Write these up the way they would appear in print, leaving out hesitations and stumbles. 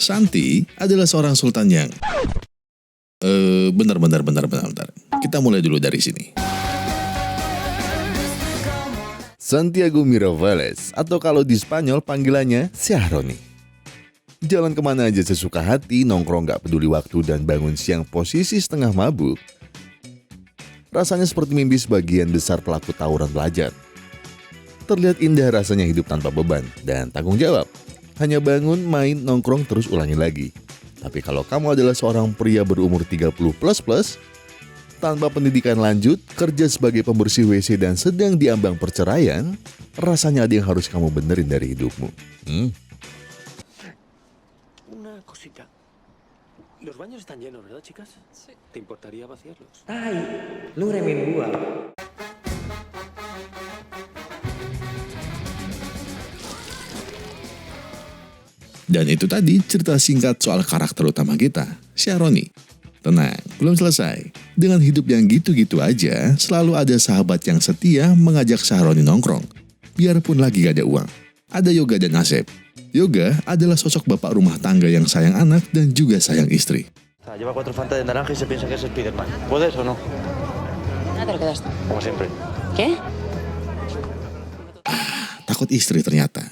Santi adalah seorang sultan yang... Bentar. Kita mulai dulu dari sini. Santiago Miraflores, atau kalau di Spanyol panggilannya Syahroni. Jalan kemana aja sesuka hati, nongkrong gak peduli waktu, dan bangun siang posisi setengah mabuk. Rasanya seperti mimpi sebagian besar pelaku tawuran pelajar. Terlihat indah rasanya hidup tanpa beban dan tanggung jawab. Hanya bangun, main, nongkrong, terus ulangi lagi. Tapi kalau kamu adalah seorang pria berumur 30++, tanpa pendidikan lanjut, kerja sebagai pembersih WC dan sedang diambang perceraian, rasanya ada yang harus kamu benerin dari hidupmu. Una cosita. Los baños están llenos, ¿verdad, chicas? Sí. ¿Te importaría vaciarlos? Ay, lu remenin gua. Dan itu tadi cerita singkat soal karakter utama kita, Syahroni. Tenang, belum selesai. Dengan hidup yang gitu-gitu aja, selalu ada sahabat yang setia mengajak Syahroni nongkrong. Biarpun lagi gak ada uang. Ada Yoga dan Asep. Yoga adalah sosok bapak rumah tangga yang sayang anak dan juga sayang istri. Lleva 4 Fanta de naranja y se piensa que es Spiderman. ¿Puedes o no? No te lo quedaste. Como siempre. ¿Qué? Takut istri ternyata.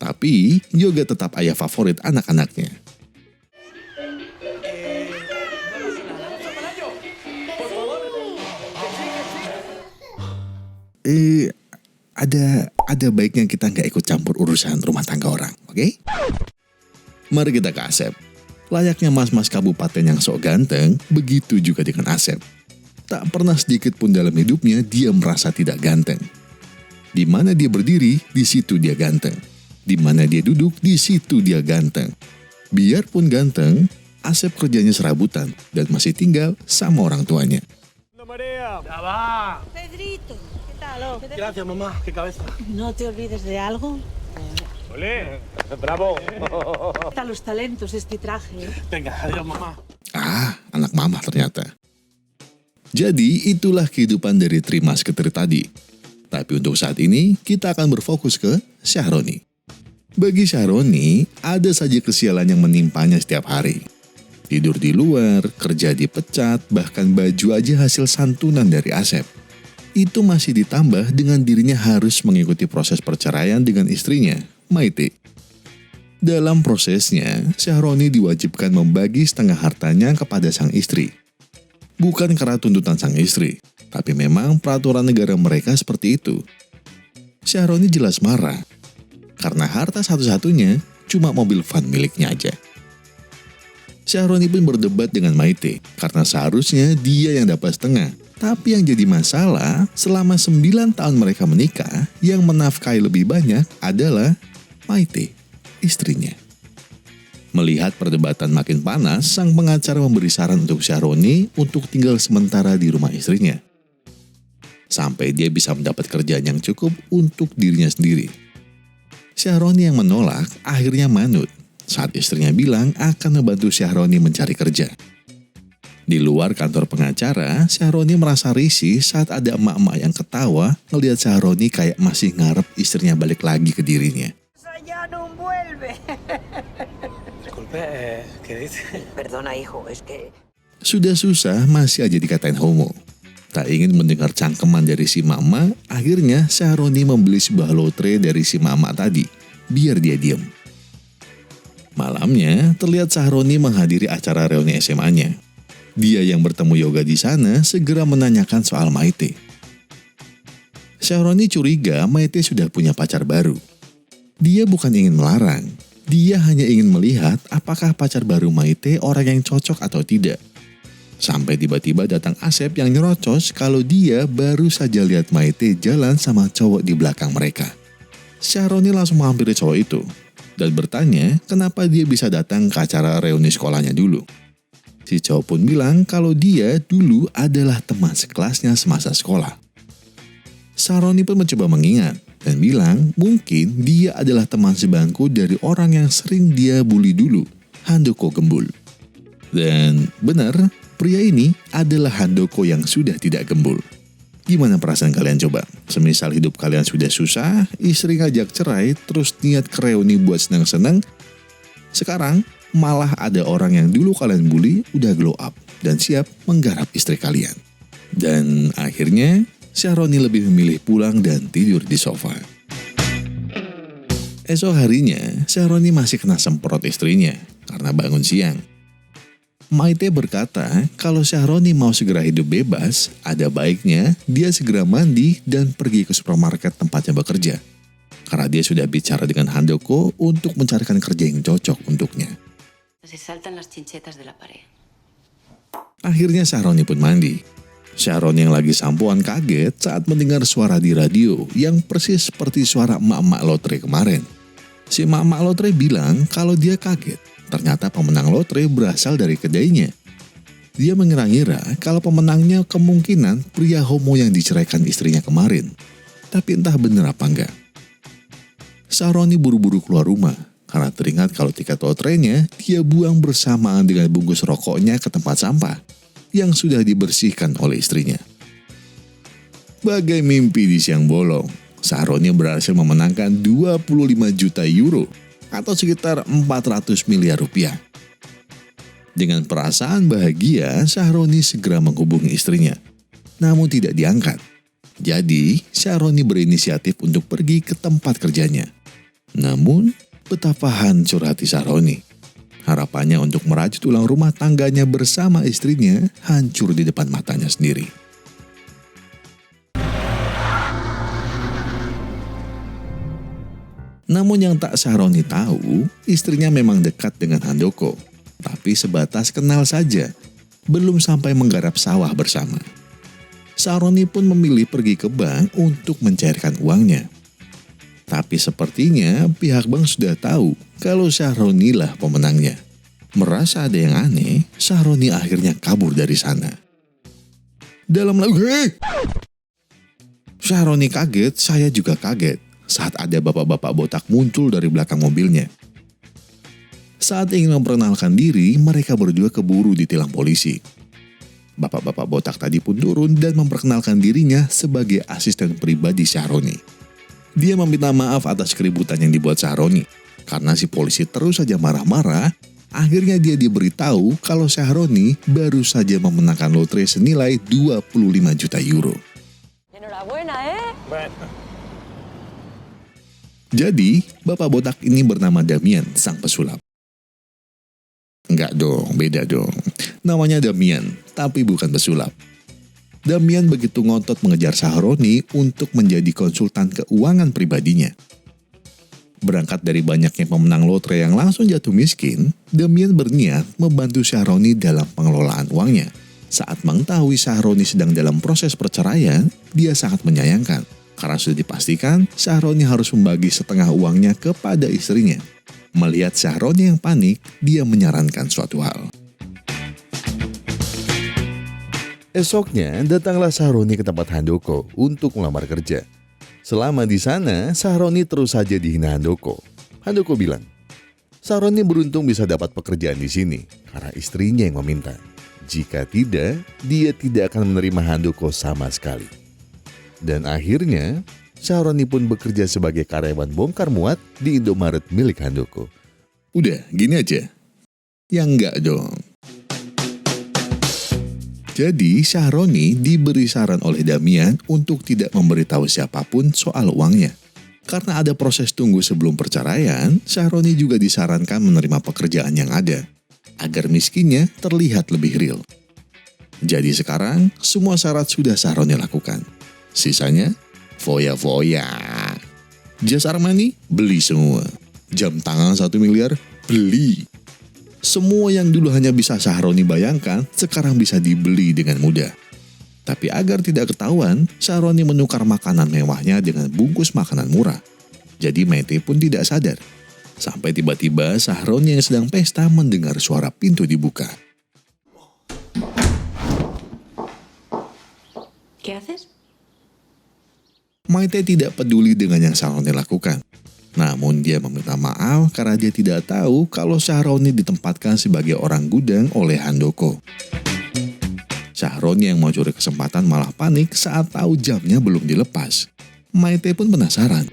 Tapi Yoga tetap ayah favorit anak-anaknya. Ada baiknya kita nggak ikut campur urusan rumah tangga orang, oke? Mari kita ke Asep. Layaknya mas-mas kabupaten yang sok ganteng, begitu juga dengan Asep. Tak pernah sedikit pun dalam hidupnya dia merasa tidak ganteng. Di mana dia berdiri, di situ dia ganteng. Di mana dia duduk, di situ dia ganteng. Biarpun ganteng, Asep kerjanya serabutan dan masih tinggal sama orang tuanya. ¡Ya va! Pedrito, ¿qué tal? Gracias, mamá. ¡Qué cabeza! ¿No te olvides de algo? ¡Olé! ¡Bravo! ¿Qué tal los talentos este traje? Venga, adiós, mamá. Anak mama ternyata. Jadi itulah kehidupan dari Trimas Ketri tadi. Tapi untuk saat ini kita akan berfokus ke Syahroni. Bagi Syahroni, ada saja kesialan yang menimpanya setiap hari. Tidur di luar, kerja dipecat, bahkan baju aja hasil santunan dari Asep. Itu masih ditambah dengan dirinya harus mengikuti proses perceraian dengan istrinya, Maite. Dalam prosesnya, Syahroni diwajibkan membagi setengah hartanya kepada sang istri. Bukan karena tuntutan sang istri, tapi memang peraturan negara mereka seperti itu. Syahroni jelas marah, karena harta satu-satunya cuma mobil van miliknya aja. Syahroni pun berdebat dengan Maite, karena seharusnya dia yang dapat setengah. Tapi yang jadi masalah, selama 9 tahun mereka menikah, yang menafkahi lebih banyak adalah Maite, istrinya. Melihat perdebatan makin panas, sang pengacara memberi saran untuk Syahroni untuk tinggal sementara di rumah istrinya. Sampai dia bisa mendapat kerjaan yang cukup untuk dirinya sendiri. Syahroni yang menolak akhirnya manut saat istrinya bilang akan membantu Syahroni mencari kerja. Di luar kantor pengacara, Syahroni merasa risih saat ada emak-emak yang ketawa ngelihat Syahroni kayak masih ngarep istrinya balik lagi ke dirinya. Ya no vuelve. Disculpe, ¿qué dice? Perdona, hijo, es que... Sudah susah masih aja dikatain homo. Tak ingin mendengar cangkeman dari si mama, akhirnya Syahroni membeli sebuah lotre dari si mama tadi, biar dia diem. Malamnya, terlihat Syahroni menghadiri acara reuni SMA-nya. Dia yang bertemu Yoga di sana segera menanyakan soal Maite. Syahroni curiga Maite sudah punya pacar baru. Dia bukan ingin melarang, dia hanya ingin melihat apakah pacar baru Maite orang yang cocok atau tidak. Sampai tiba-tiba datang Asep yang nyerocos kalau dia baru saja lihat Maite jalan sama cowok di belakang mereka. Syahroni langsung menghampiri cowok itu dan bertanya kenapa dia bisa datang ke acara reuni sekolahnya dulu. Si cowok pun bilang kalau dia dulu adalah teman sekelasnya semasa sekolah. Syahroni pun mencoba mengingat dan bilang mungkin dia adalah teman sebangku dari orang yang sering dia bully dulu, Handoko Gembul. Dan benar, pria ini adalah Handoko yang sudah tidak gembul. Gimana perasaan kalian coba? Semisal hidup kalian sudah susah, istri ngajak cerai, terus niat ke reuni buat senang-senang. Sekarang malah ada orang yang dulu kalian bully udah glow up dan siap menggarap istri kalian. Dan akhirnya Syahroni lebih memilih pulang dan tidur di sofa. Esok harinya, Syahroni masih kena semprot istrinya karena bangun siang. Maite berkata kalau Syahroni mau segera hidup bebas, ada baiknya dia segera mandi dan pergi ke supermarket tempatnya bekerja. Karena dia sudah bicara dengan Handoko untuk mencarikan kerja yang cocok untuknya. Se saltan las chinchetas de la pared. Akhirnya Syahroni pun mandi. Syahroni yang lagi sampoan kaget saat mendengar suara di radio yang persis seperti suara emak-emak lotre kemarin. Si emak-emak lotre bilang kalau dia kaget. Ternyata pemenang lotre berasal dari kedainya. Dia mengira-ngira kalau pemenangnya kemungkinan pria homo yang diceraikan istrinya kemarin. Tapi entah benar apa enggak. Syahroni buru-buru keluar rumah karena teringat kalau tiket lotrenya dia buang bersamaan dengan bungkus rokoknya ke tempat sampah yang sudah dibersihkan oleh istrinya. Bagai mimpi di siang bolong, Syahroni berhasil memenangkan 25 juta euro atau sekitar 400 miliar rupiah. Dengan perasaan bahagia, Syahroni segera menghubungi istrinya. Namun tidak diangkat. Jadi, Syahroni berinisiatif untuk pergi ke tempat kerjanya. Namun, betapa hancur hati Syahroni. Harapannya untuk merajut ulang rumah tangganya bersama istrinya hancur di depan matanya sendiri. Namun yang tak Syahroni tahu, istrinya memang dekat dengan Handoko. Tapi sebatas kenal saja, belum sampai menggarap sawah bersama. Syahroni pun memilih pergi ke bank untuk mencairkan uangnya. Tapi sepertinya pihak bank sudah tahu kalau Syahroni lah pemenangnya. Merasa ada yang aneh, Syahroni akhirnya kabur dari sana. Dalam lagu, Syahroni kaget, saya juga kaget saat ada bapak-bapak botak muncul dari belakang mobilnya. Saat ingin memperkenalkan diri, mereka berdua keburu ditilang polisi. Bapak-bapak botak tadi pun turun dan memperkenalkan dirinya sebagai asisten pribadi Syahroni. Dia meminta maaf atas keributan yang dibuat Syahroni. Karena si polisi terus saja marah-marah, akhirnya dia diberitahu kalau Syahroni baru saja memenangkan lotre senilai 25 juta euro. Enhorabuena, ¿eh? Jadi, bapak botak ini bernama Damian, sang pesulap. Enggak dong, beda dong. Namanya Damian, tapi bukan pesulap. Damian begitu ngotot mengejar Syahroni untuk menjadi konsultan keuangan pribadinya. Berangkat dari banyaknya pemenang lotre yang langsung jatuh miskin, Damian berniat membantu Syahroni dalam pengelolaan uangnya. Saat mengetahui Syahroni sedang dalam proses perceraian, dia sangat menyayangkan. Karena sudah dipastikan Syahroni harus membagi setengah uangnya kepada istrinya. Melihat Syahroni yang panik, dia menyarankan suatu hal. Esoknya, datanglah Syahroni ke tempat Handoko untuk melamar kerja. Selama di sana, Syahroni terus saja dihina Handoko. Handoko bilang, Syahroni beruntung bisa dapat pekerjaan di sini karena istrinya yang meminta. Jika tidak, dia tidak akan menerima Handoko sama sekali. Dan akhirnya, Syahroni pun bekerja sebagai karyawan bongkar muat di Indomaret milik Handoko. Udah, gini aja. Ya enggak dong. Jadi, Syahroni diberi saran oleh Damian untuk tidak memberitahu siapapun soal uangnya. Karena ada proses tunggu sebelum perceraian, Syahroni juga disarankan menerima pekerjaan yang ada, agar miskinnya terlihat lebih real. Jadi sekarang, semua syarat sudah Syahroni lakukan. Sisanya, foya-foya. Jas Armani, beli semua. Jam tangan 1 miliar, beli. Semua yang dulu hanya bisa Syahroni bayangkan, sekarang bisa dibeli dengan mudah. Tapi agar tidak ketahuan, Syahroni menukar makanan mewahnya dengan bungkus makanan murah. Jadi Maite pun tidak sadar. Sampai tiba-tiba Syahroni yang sedang pesta mendengar suara pintu dibuka. ¿Qué haces? Maite tidak peduli dengan yang Syahroni lakukan. Namun dia meminta maaf karena dia tidak tahu kalau Syahroni ditempatkan sebagai orang gudang oleh Handoko. Syahroni yang mau curi kesempatan malah panik saat tahu jamnya belum dilepas. Maite pun penasaran.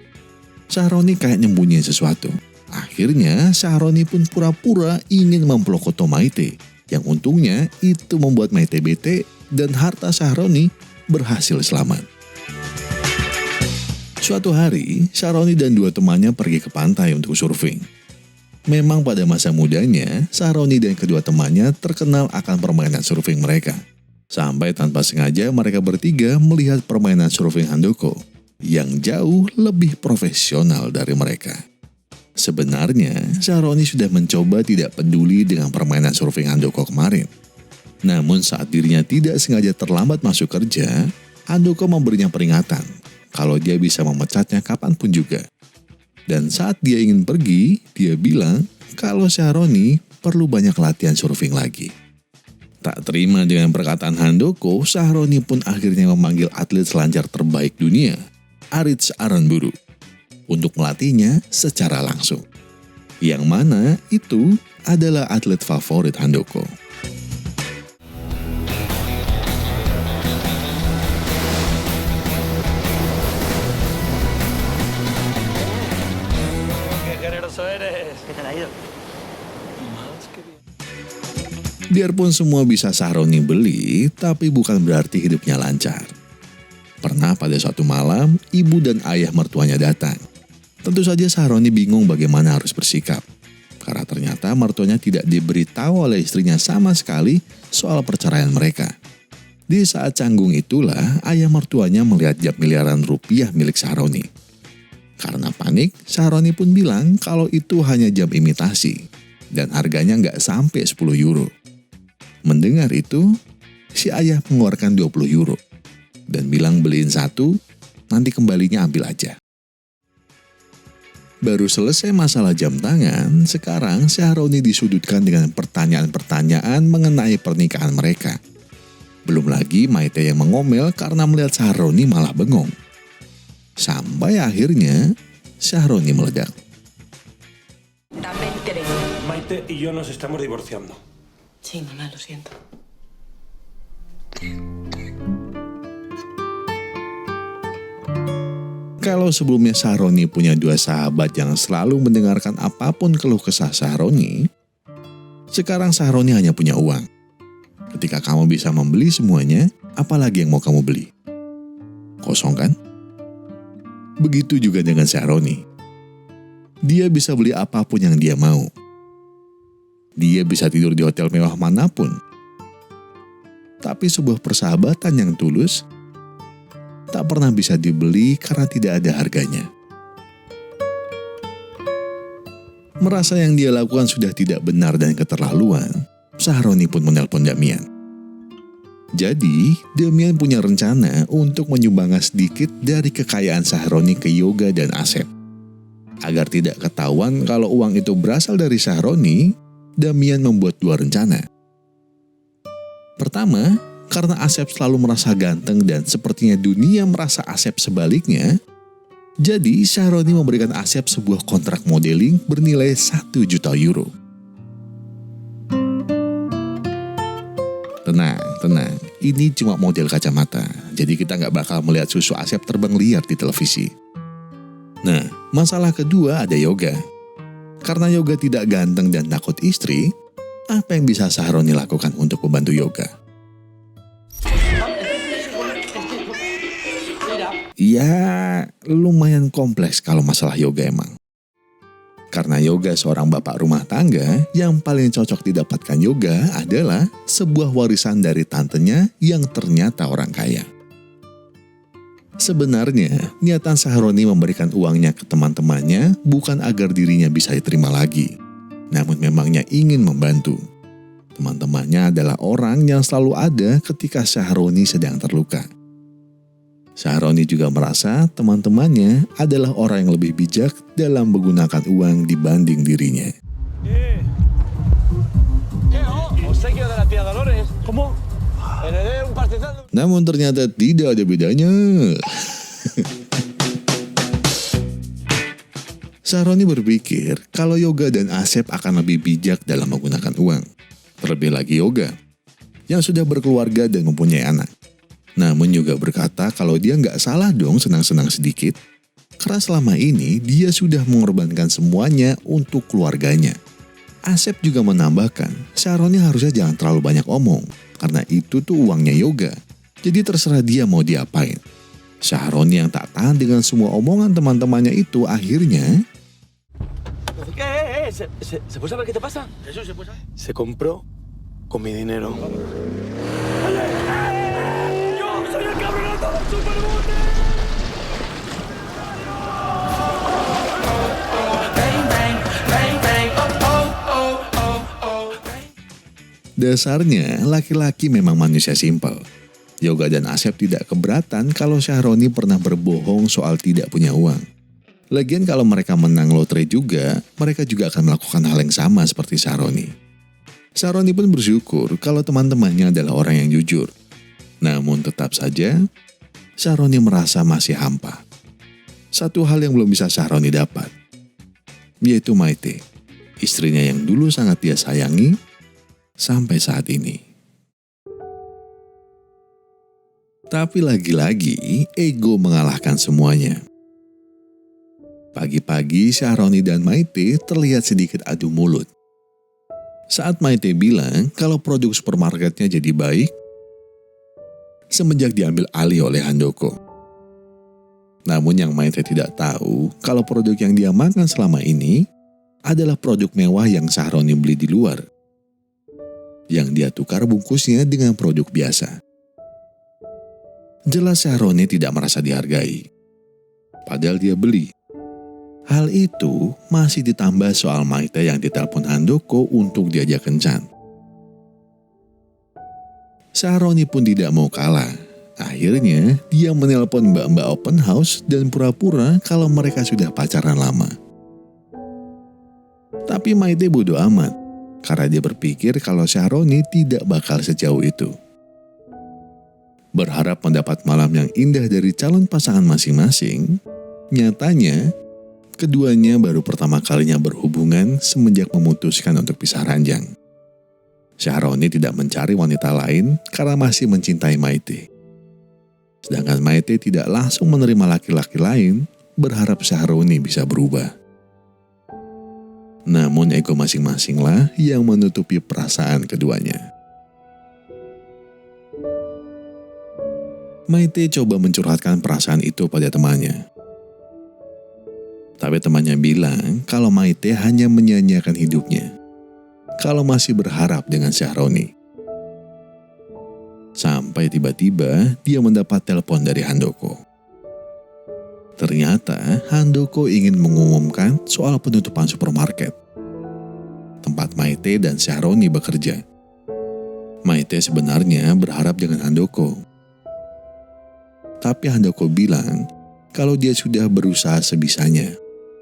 Syahroni kayak nyembunyiin sesuatu. Akhirnya Syahroni pun pura-pura ingin mempeluk foto Maite. Yang untungnya itu membuat Maite bete dan harta Syahroni berhasil selamat. Suatu hari, Syahroni dan dua temannya pergi ke pantai untuk surfing. Memang pada masa mudanya, Syahroni dan kedua temannya terkenal akan permainan surfing mereka. Sampai tanpa sengaja mereka bertiga melihat permainan surfing Handoko yang jauh lebih profesional dari mereka. Sebenarnya, Syahroni sudah mencoba tidak peduli dengan permainan surfing Handoko kemarin. Namun saat dirinya tidak sengaja terlambat masuk kerja, Handoko memberinya peringatan kalau dia bisa memecatnya kapanpun juga. Dan saat dia ingin pergi, dia bilang kalau Syahroni perlu banyak latihan surfing lagi. Tak terima dengan perkataan Handoko, Syahroni pun akhirnya memanggil atlet selancar terbaik dunia, Aritz Aranburu, untuk melatihnya secara langsung. Yang mana itu adalah atlet favorit Handoko. Biarpun semua bisa Syahroni beli, tapi bukan berarti hidupnya lancar. Pernah pada suatu malam, ibu dan ayah mertuanya datang. Tentu saja Syahroni bingung bagaimana harus bersikap. Karena ternyata mertuanya tidak diberitahu oleh istrinya sama sekali soal perceraian mereka. Di saat canggung itulah, ayah mertuanya melihat jam miliaran rupiah milik Syahroni. Karena panik, Syahroni pun bilang kalau itu hanya jam imitasi dan harganya nggak sampai 10 euro. Mendengar itu, si ayah mengeluarkan 20 euro dan bilang beliin satu, nanti kembalinya ambil aja. Baru selesai masalah jam tangan, sekarang Syahroni disudutkan dengan pertanyaan-pertanyaan mengenai pernikahan mereka. Belum lagi Maite yang mengomel karena melihat Syahroni malah bengong. Sampai akhirnya Syahroni meledak. Maite y yo nos estamos divorciando. Sí, mamá, lo siento. Kalau sebelumnya Syahroni punya dua sahabat yang selalu mendengarkan apapun keluh kesah Syahroni, sekarang Syahroni hanya punya uang. Ketika kamu bisa membeli semuanya, apalagi yang mau kamu beli? Kosong kan? Begitu juga dengan Syahroni. Dia bisa beli apapun yang dia mau. Dia bisa tidur di hotel mewah manapun. Tapi sebuah persahabatan yang tulus tak pernah bisa dibeli karena tidak ada harganya. Merasa yang dia lakukan sudah tidak benar dan keterlaluan, Syahroni pun menelpon Damian. Jadi, Damian punya rencana untuk menyumbangkan sedikit dari kekayaan Syahroni ke Yoga dan Asep. Agar tidak ketahuan kalau uang itu berasal dari Syahroni, Damian membuat dua rencana. Pertama, karena Asep selalu merasa ganteng dan sepertinya dunia merasa Asep sebaliknya, jadi Syahroni memberikan Asep sebuah kontrak modeling bernilai 1 juta euro. Tenang, ini cuma model kacamata, jadi kita nggak bakal melihat susu Asep terbang liar di televisi. Nah, masalah kedua ada Yoga. Karena Yoga tidak ganteng dan takut istri, apa yang bisa Syahroni lakukan untuk membantu Yoga? Ya, lumayan kompleks kalau masalah Yoga emang. Karena Yoga seorang bapak rumah tangga, yang paling cocok didapatkan Yoga adalah sebuah warisan dari tantenya yang ternyata orang kaya. Sebenarnya, niatan Syahroni memberikan uangnya ke teman-temannya bukan agar dirinya bisa diterima lagi. Namun memangnya ingin membantu. Teman-temannya adalah orang yang selalu ada ketika Syahroni sedang terluka. Syahroni juga merasa teman-temannya adalah orang yang lebih bijak dalam menggunakan uang dibanding dirinya. Namun ternyata tidak ada bedanya. Syahroni berpikir kalau Yoga dan Asep akan lebih bijak dalam menggunakan uang. Terlebih lagi Yoga. yang sudah berkeluarga dan mempunyai anak. Namun juga berkata kalau dia nggak salah dong senang-senang sedikit, karena selama ini dia sudah mengorbankan semuanya untuk keluarganya. Asep juga menambahkan, Syahroni harusnya jangan terlalu banyak omong, karena itu tuh uangnya Yoga. Jadi terserah dia mau diapain. Syahroni yang tak tahan dengan semua omongan teman-temannya itu akhirnya... ¿Qué? ¿Se puede saber qué te pasa? Jesús, ¿se puede saber? Se compró con mi dinero. ¡Yo soy el cabronazo del superbote! Dasarnya, laki-laki memang manusia simpel. Yoga dan Asep tidak keberatan kalau Syahroni pernah berbohong soal tidak punya uang. Lagian kalau mereka menang lotre juga, mereka juga akan melakukan hal yang sama seperti Syahroni. Syahroni pun bersyukur kalau teman-temannya adalah orang yang jujur. Namun tetap saja, Syahroni merasa masih hampa. Satu hal yang belum bisa Syahroni dapat, yaitu Maite, istrinya yang dulu sangat dia sayangi, sampai saat ini. Tapi lagi-lagi ego mengalahkan semuanya. Pagi-pagi Syahroni dan Maite terlihat sedikit adu mulut. Saat Maite bilang kalau produk supermarketnya jadi baik semenjak diambil alih oleh Handoko. Namun yang Maite tidak tahu kalau produk yang dia makan selama ini adalah produk mewah yang Syahroni beli di luar. Yang dia tukar bungkusnya dengan produk biasa. Jelas Syahroni tidak merasa dihargai. Padahal dia beli. Hal itu masih ditambah soal Maite yang ditelepon Handoko untuk diajak kencan. Syahroni pun tidak mau kalah. Akhirnya dia menelpon mbak-mbak open house dan pura-pura kalau mereka sudah pacaran lama. Tapi Maite bodoh amat. Karena dia berpikir kalau Syahroni tidak bakal sejauh itu. Berharap mendapat malam yang indah dari calon pasangan masing-masing, nyatanya keduanya baru pertama kalinya berhubungan semenjak memutuskan untuk pisah ranjang. Syahroni tidak mencari wanita lain karena masih mencintai Maite. Sedangkan Maite tidak langsung menerima laki-laki lain, berharap Syahroni bisa berubah. Namun ego masing-masinglah yang menutupi perasaan keduanya. Maite coba mencurhatkan perasaan itu pada temannya. Tapi temannya bilang kalau Maite hanya menyia-nyiakan hidupnya. Kalau masih berharap dengan Syahroni. Sampai tiba-tiba dia mendapat telepon dari Handoko. Ternyata Handoko ingin mengumumkan soal penutupan supermarket. Tempat Maite dan Syahroni bekerja. Maite sebenarnya berharap dengan Handoko. Tapi Handoko bilang kalau dia sudah berusaha sebisanya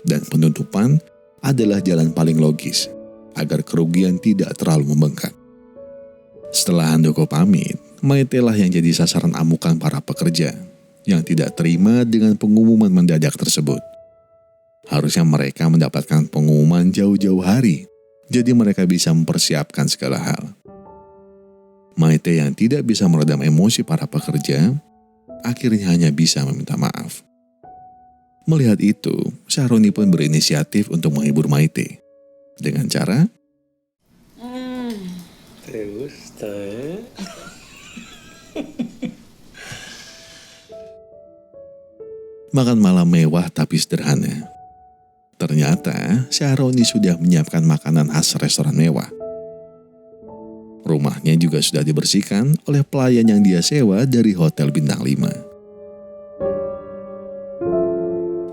dan penutupan adalah jalan paling logis agar kerugian tidak terlalu membengkak. Setelah Handoko pamit, Maite lah yang jadi sasaran amukan para pekerja yang tidak terima dengan pengumuman mendadak tersebut. Harusnya mereka mendapatkan pengumuman jauh-jauh hari, jadi mereka bisa mempersiapkan segala hal. Maite yang tidak bisa meredam emosi para pekerja, akhirnya hanya bisa meminta maaf. Melihat itu, Syahroni pun berinisiatif untuk menghibur Maite. Dengan cara, ¿Te gusta, eh? makan malam mewah tapi sederhana. Ternyata Syahroni sudah menyiapkan makanan khas restoran mewah. Rumahnya juga sudah dibersihkan oleh pelayan yang dia sewa dari Hotel Bintang 5.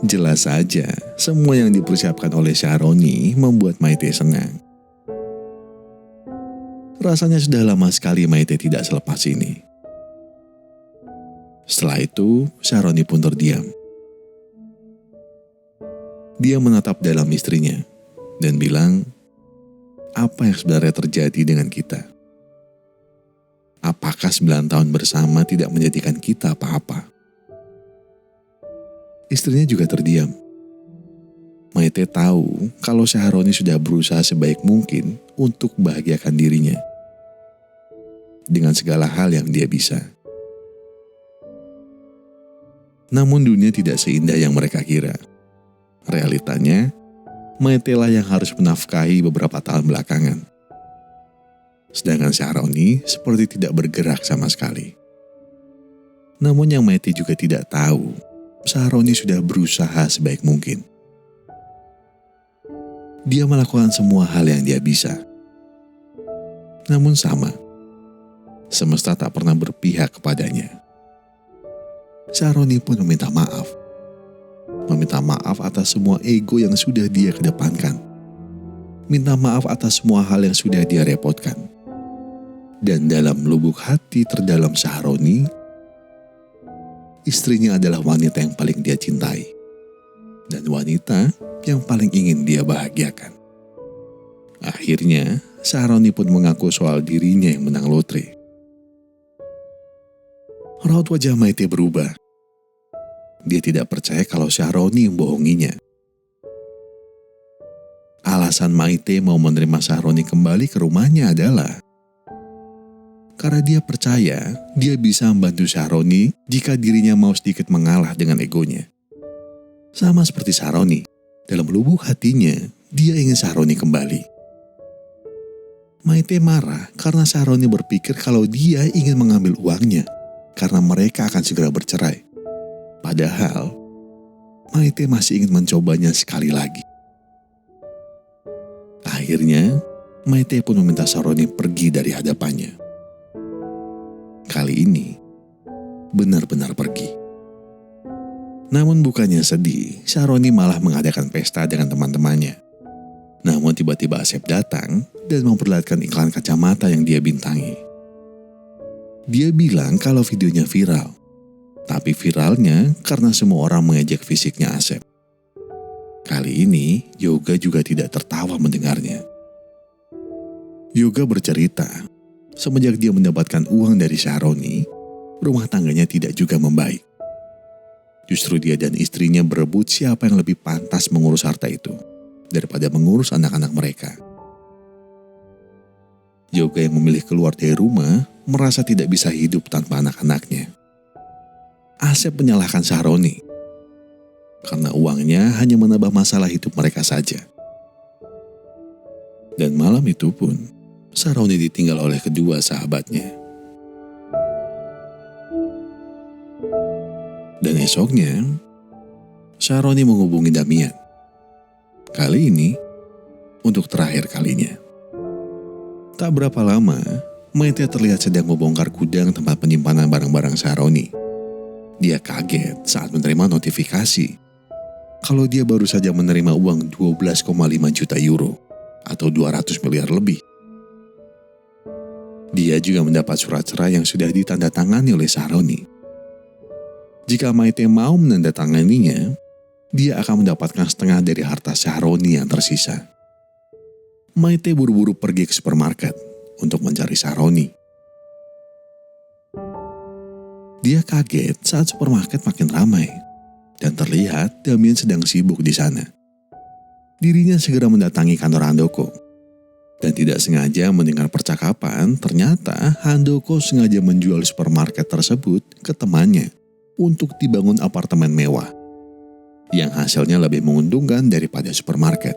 Jelas saja, semua yang dipersiapkan oleh Syahroni membuat Maite senang. Rasanya sudah lama sekali Maite tidak selepas ini. Setelah itu, Syahroni pun terdiam. Dia menatap dalam istrinya dan bilang, apa yang sebenarnya terjadi dengan kita? Apakah 9 tahun bersama tidak menjadikan kita apa-apa? Istrinya juga terdiam. Maite tahu kalau Syahroni sudah berusaha sebaik mungkin untuk membahagiakan dirinya. dengan segala hal yang dia bisa. Namun dunia tidak seindah yang mereka kira. Realitanya, Maite lah yang harus menafkahi beberapa tahun belakangan. Sedangkan Syahroni seperti tidak bergerak sama sekali. Namun yang Maite juga tidak tahu, Syahroni sudah berusaha sebaik mungkin. Dia melakukan semua hal yang dia bisa. Namun sama, semesta tak pernah berpihak kepadanya. Syahroni pun meminta maaf. Meminta maaf atas semua ego yang sudah dia kedepankan. Minta maaf atas semua hal yang sudah dia repotkan. Dan dalam lubuk hati terdalam Syahroni, istrinya adalah wanita yang paling dia cintai. Dan wanita yang paling ingin dia bahagiakan. Akhirnya, Syahroni pun mengaku soal dirinya yang menang lotre. Raut wajah Maite berubah. Dia tidak percaya kalau Syahroni membohonginya. Alasan Maite mau menerima Syahroni kembali ke rumahnya adalah karena dia percaya dia bisa membantu Syahroni jika dirinya mau sedikit mengalah dengan egonya. Sama seperti Syahroni, dalam lubuk hatinya dia ingin Syahroni kembali. Maite marah karena Syahroni berpikir kalau dia ingin mengambil uangnya karena mereka akan segera bercerai. Padahal, Maite masih ingin mencobanya sekali lagi. Akhirnya, Maite pun meminta Syahroni pergi dari hadapannya. Kali ini, benar-benar pergi. Namun bukannya sedih, Syahroni malah mengadakan pesta dengan teman-temannya. Namun tiba-tiba Asep datang dan memperlihatkan iklan kacamata yang dia bintangi. Dia bilang kalau videonya viral. Tapi viralnya karena semua orang mengejek fisiknya Asep. Kali ini, Yoga juga tidak tertawa mendengarnya. Yoga bercerita, semenjak dia mendapatkan uang dari Syahroni, rumah tangganya tidak juga membaik. Justru dia dan istrinya berebut siapa yang lebih pantas mengurus harta itu, daripada mengurus anak-anak mereka. Yoga yang memilih keluar dari rumah, merasa tidak bisa hidup tanpa anak-anaknya. Asep menyalahkan Syahroni karena uangnya hanya menambah masalah hidup mereka saja. Dan malam itu pun Syahroni ditinggal oleh kedua sahabatnya. Dan esoknya Syahroni menghubungi Damian. Kali ini untuk terakhir kalinya. Tak berapa lama Maite terlihat sedang membongkar gudang tempat penyimpanan barang-barang Syahroni. Dia kaget saat menerima notifikasi kalau dia baru saja menerima uang 12,5 juta euro atau 200 miliar lebih. Dia juga mendapat surat cerai yang sudah ditandatangani oleh Syahroni. Jika Maite mau menandatanganinya, dia akan mendapatkan setengah dari harta Syahroni yang tersisa. Maite buru-buru pergi ke supermarket untuk mencari Syahroni. Dia kaget saat supermarket makin ramai dan terlihat Damian sedang sibuk di sana. Dirinya segera mendatangi kantor Handoko dan tidak sengaja mendengar percakapan. Ternyata Handoko sengaja menjual supermarket tersebut ke temannya untuk dibangun apartemen mewah yang hasilnya lebih menguntungkan daripada supermarket.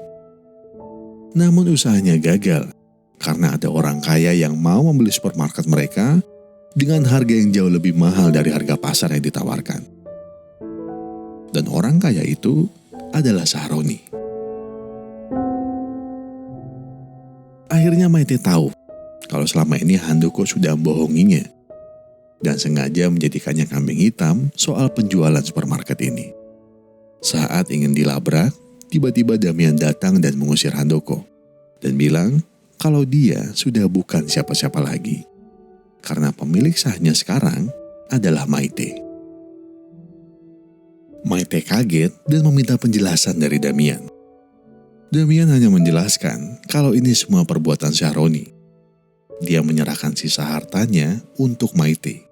Namun usahanya gagal karena ada orang kaya yang mau membeli supermarket mereka dengan harga yang jauh lebih mahal dari harga pasar yang ditawarkan. Dan orang kaya itu adalah Syahroni. Akhirnya Maite tahu kalau selama ini Handoko sudah membohonginya dan sengaja menjadikannya kambing hitam soal penjualan supermarket ini. Saat ingin dilabrak, tiba-tiba Damian datang dan mengusir Handoko dan bilang kalau dia sudah bukan siapa-siapa lagi. Karena pemilik sahnya sekarang adalah Maite. Maite kaget dan meminta penjelasan dari Damian. Damian hanya menjelaskan kalau ini semua perbuatan Syahroni. Dia menyerahkan sisa hartanya untuk Maite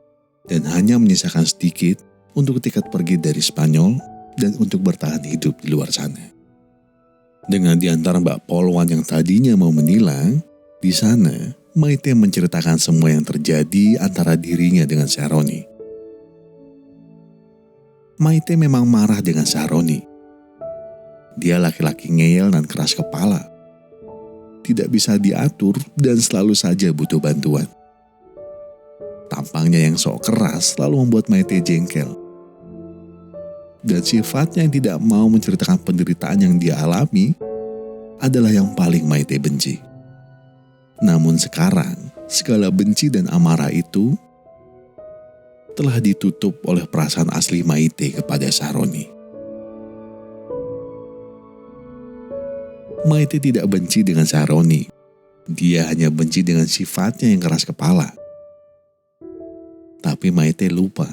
dan hanya menyisakan sedikit untuk tiket pergi dari Spanyol dan untuk bertahan hidup di luar sana. Dengan diantar Mbak Polwan yang tadinya mau menilang, di sana Maite menceritakan semua yang terjadi antara dirinya dengan Syahroni. Maite memang marah dengan Syahroni. Dia laki-laki ngeyel dan keras kepala. Tidak bisa diatur dan selalu saja butuh bantuan. Tampangnya yang sok keras selalu membuat Maite jengkel. Dan sifatnya yang tidak mau menceritakan penderitaan yang dia alami adalah yang paling Maite benci. Namun sekarang, segala benci dan amarah itu telah ditutup oleh perasaan asli Maite kepada Syahroni. Maite tidak benci dengan Syahroni. Dia hanya benci dengan sifatnya yang keras kepala. Tapi Maite lupa.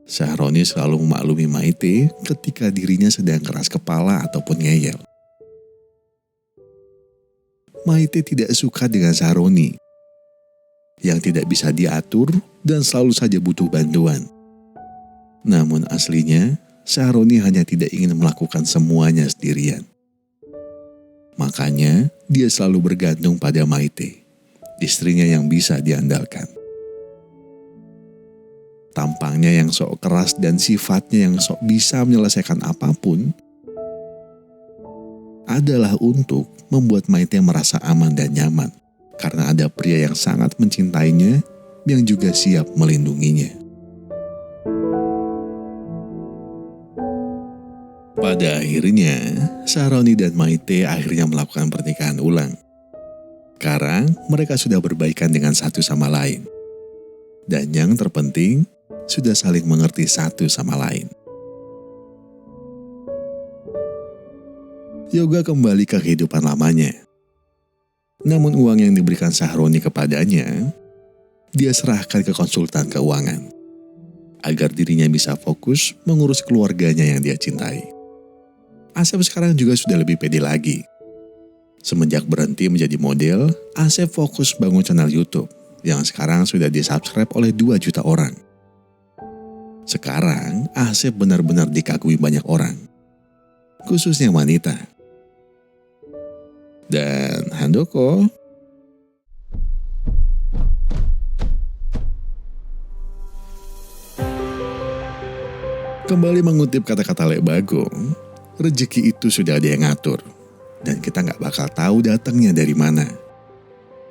Syahroni selalu memaklumi Maite ketika dirinya sedang keras kepala ataupun ngeyel. Maite tidak suka dengan Syahroni yang tidak bisa diatur dan selalu saja butuh bantuan. Namun aslinya, Syahroni hanya tidak ingin melakukan semuanya sendirian. Makanya, dia selalu bergantung pada Maite, istrinya yang bisa diandalkan. Tampangnya yang sok keras dan sifatnya yang sok bisa menyelesaikan apapun adalah untuk membuat Maite merasa aman dan nyaman karena ada pria yang sangat mencintainya yang juga siap melindunginya. Pada akhirnya, Syahroni dan Maite akhirnya melakukan pernikahan ulang. Sekarang mereka sudah berbaikan dengan satu sama lain. Dan yang terpenting, sudah saling mengerti satu sama lain. Yoga kembali ke kehidupan lamanya. Namun uang yang diberikan Syahroni kepadanya, dia serahkan ke konsultan keuangan. Agar dirinya bisa fokus mengurus keluarganya yang dia cintai. Asep sekarang juga sudah lebih pede lagi. Semenjak berhenti menjadi model, Asep fokus bangun channel YouTube yang sekarang sudah di-subscribe oleh 2 juta orang. Sekarang, Asep benar-benar dikagumi banyak orang, khususnya wanita. Dan Handoko kembali mengutip kata-kata Lek Bagong, rezeki itu sudah ada yang ngatur, dan kita nggak bakal tahu datangnya dari mana.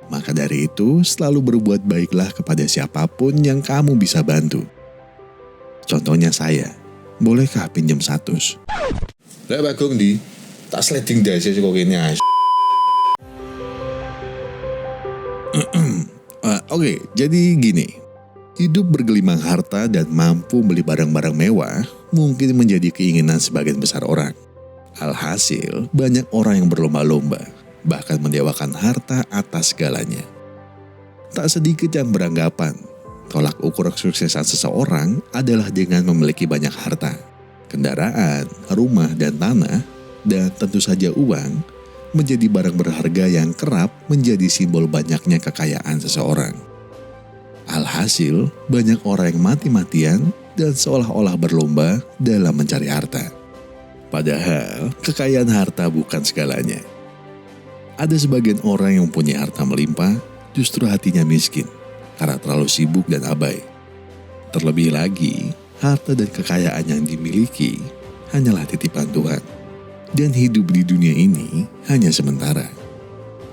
Maka dari itu, selalu berbuat baiklah kepada siapapun yang kamu bisa bantu. Contohnya saya, bolehkah pinjam 100? Lek Bagong di, tak sliding dasi kok ini. Oke, jadi gini. Hidup bergelimang harta dan mampu beli barang-barang mewah mungkin menjadi keinginan sebagian besar orang. Alhasil, banyak orang yang berlomba-lomba, bahkan mendewakan harta atas segalanya. Tak sedikit yang beranggapan, tolak ukur kesuksesan seseorang adalah dengan memiliki banyak harta, kendaraan, rumah dan tanah, dan tentu saja uang menjadi barang berharga yang kerap menjadi simbol banyaknya kekayaan seseorang. Alhasil, banyak orang yang mati-matian dan seolah-olah berlomba dalam mencari harta. Padahal, kekayaan harta bukan segalanya. Ada sebagian orang yang mempunyai harta melimpah, justru hatinya miskin karena terlalu sibuk dan abai. Terlebih lagi, harta dan kekayaan yang dimiliki hanyalah titipan Tuhan. Dan hidup di dunia ini hanya sementara.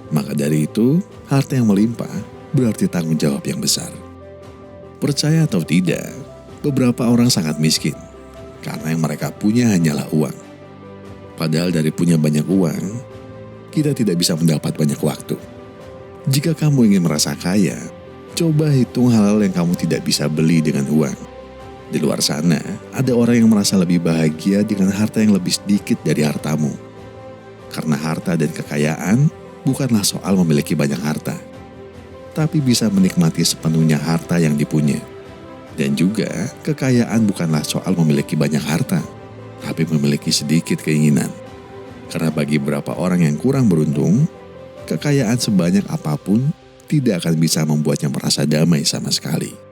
Maka dari itu, harta yang melimpah berarti tanggung jawab yang besar. Percaya atau tidak, beberapa orang sangat miskin karena yang mereka punya hanyalah uang. Padahal dari punya banyak uang, kita tidak bisa mendapat banyak waktu. Jika kamu ingin merasa kaya, coba hitung hal-hal yang kamu tidak bisa beli dengan uang. Di luar sana, ada orang yang merasa lebih bahagia dengan harta yang lebih sedikit dari hartamu. Karena harta dan kekayaan bukanlah soal memiliki banyak harta, tapi bisa menikmati sepenuhnya harta yang dipunya. Dan juga, kekayaan bukanlah soal memiliki banyak harta, tapi memiliki sedikit keinginan. Karena bagi beberapa orang yang kurang beruntung, kekayaan sebanyak apapun tidak akan bisa membuatnya merasa damai sama sekali.